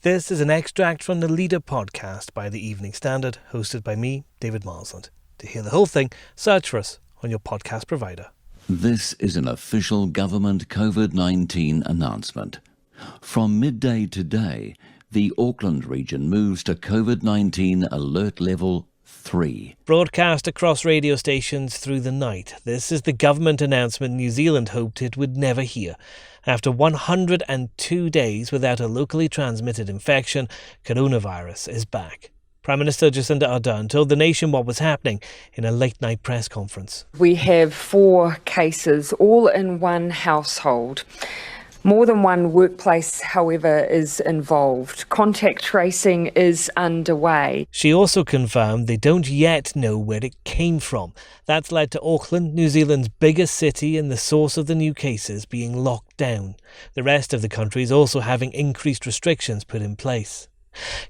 This is an extract from the Leader podcast by the Evening Standard, hosted by me, David Marsland. To hear the whole thing, search for us on your podcast provider. This is an official government COVID-19 announcement. From midday today, the Auckland region moves to COVID-19 alert level 3. Broadcast across radio stations through the night, this is the government announcement New Zealand hoped it would never hear. After 102 days without a locally transmitted infection, coronavirus is back. Prime Minister Jacinda Ardern told the nation what was happening in a late-night press conference. We have 4 cases, all in one household. More than one workplace, however, is involved. Contact tracing is underway. She also confirmed they don't yet know where it came from. That's led to Auckland, New Zealand's biggest city and the source of the new cases, being locked down. The rest of the country is also having increased restrictions put in place.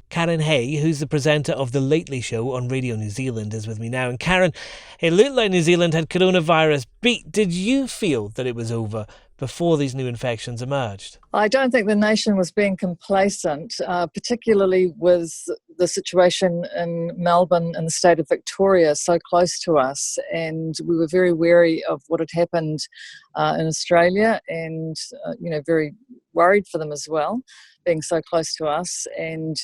Karyn Hay, who's the presenter of The Lately Show on Radio New Zealand, is with me now. And Karyn, it looked like New Zealand had coronavirus beat. Did you feel that it was over before these new infections emerged? I don't think the nation was being complacent, particularly with the situation in Melbourne and the state of Victoria so close to us. And we were very wary of what had happened in Australia and, very worried for them as well, being so close to us. And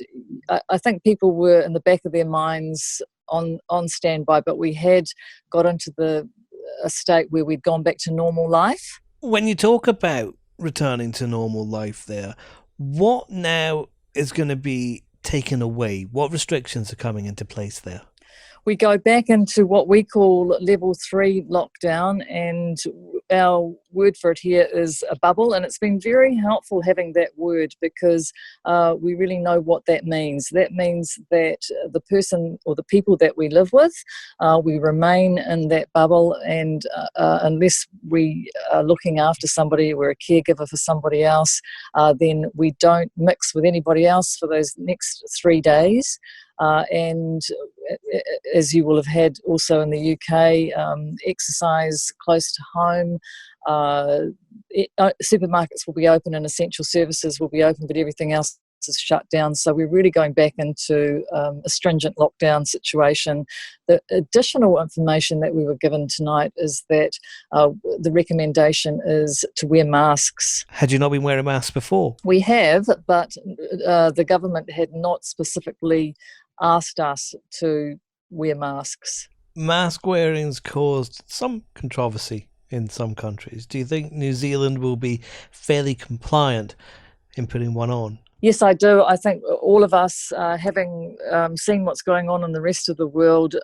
I think people were in the back of their minds on standby, but we had got into a state where we'd gone back to normal life. When you talk about returning to normal life there, what now is going to be taken away? What restrictions are coming into place there? We go back into what we call level 3 lockdown, and our word for it here is a bubble, and it's been very helpful having that word because we really know what that means. That means that the person or the people that we live with, we remain in that bubble, and unless we are looking after somebody, we're a caregiver for somebody else, then we don't mix with anybody else for those next 3 days. And as you will have had also in the UK, exercise close to home. Supermarkets will be open and essential services will be open, but everything else is shut down. So we're really going back into a stringent lockdown situation. The additional information that we were given tonight is that the recommendation is to wear masks. Had you not been wearing masks before? We have, but the government had not specifically asked us to wear masks. Mask wearing's caused some controversy in some countries. Do you think New Zealand will be fairly compliant in putting one on? Yes, I do. I think all of us, having seen what's going on in the rest of the world,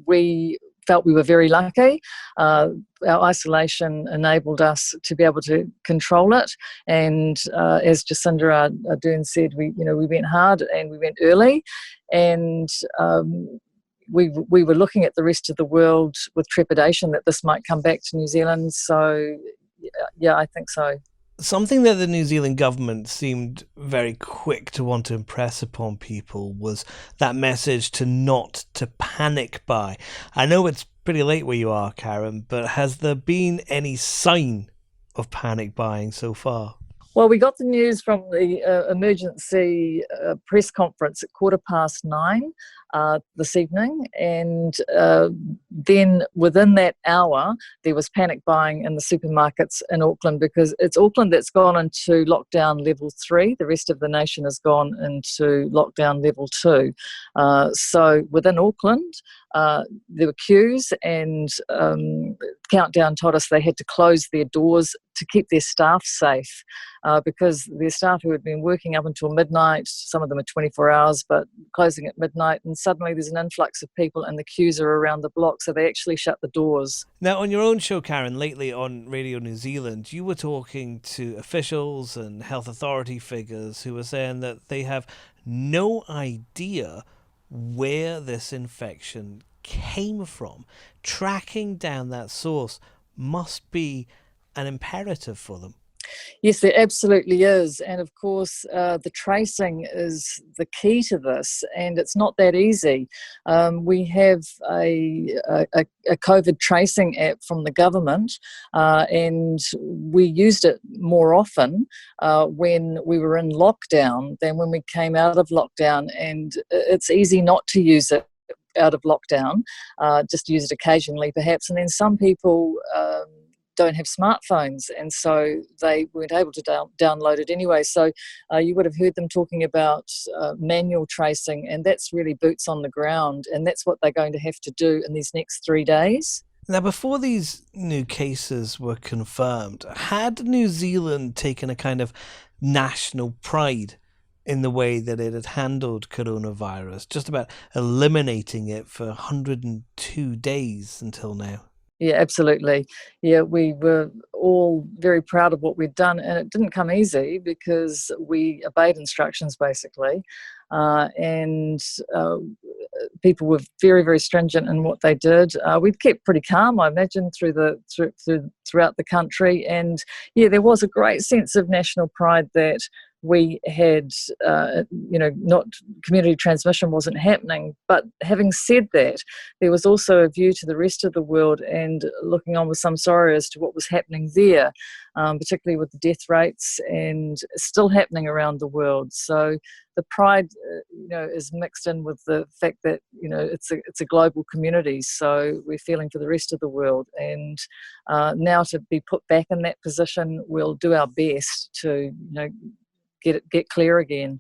we felt we were very lucky. Our isolation enabled us to be able to control it. And as Jacinda Ardern said, we went hard and we went early. And we were looking at the rest of the world with trepidation that this might come back to New Zealand. So, yeah, I think so. Something that the New Zealand government seemed very quick to want to impress upon people was that message to not to panic buy. I know it's pretty late where you are, Karyn, but has there been any sign of panic buying so far? Well, we got the news from the emergency press conference at 9:15 this evening, and then within that hour there was panic buying in the supermarkets in Auckland because it's Auckland that's gone into lockdown level 3. The rest of the nation has gone into lockdown level 2. So within Auckland there were queues, and Countdown told us they had to close their doors to keep their staff safe because their staff who had been working up until midnight, some of them are 24 hours, but closing at midnight, and suddenly there's an influx of people and the queues are around the block, so they actually shut the doors. Now, on your own show, Karyn, lately on Radio New Zealand, you were talking to officials and health authority figures who were saying that they have no idea where this infection came from. Tracking down that source must be an imperative for them. Yes, there absolutely is. And of course, the tracing is the key to this, and it's not that easy. We have a COVID tracing app from the government, and we used it more often when we were in lockdown than when we came out of lockdown. And it's easy not to use it out of lockdown, just use it occasionally perhaps. And then some people don't have smartphones, and so they weren't able to download it anyway. So you would have heard them talking about manual tracing, and that's really boots on the ground, and that's what they're going to have to do in these next 3 days. Now, before these new cases were confirmed, had New Zealand taken a kind of national pride in the way that it had handled coronavirus, just about eliminating it for 102 days until now? Yeah, absolutely. Yeah, we were all very proud of what we'd done, and it didn't come easy because we obeyed instructions basically, and people were very, very stringent in what they did. We kept pretty calm, I imagine, throughout the country, and yeah, there was a great sense of national pride that we had, not community transmission wasn't happening. But having said that, there was also a view to the rest of the world and looking on with some sorrow as to what was happening there, particularly with the death rates and still happening around the world. So the pride, is mixed in with the fact that it's a global community. So we're feeling for the rest of the world, and now to be put back in that position, we'll do our best to get clear again.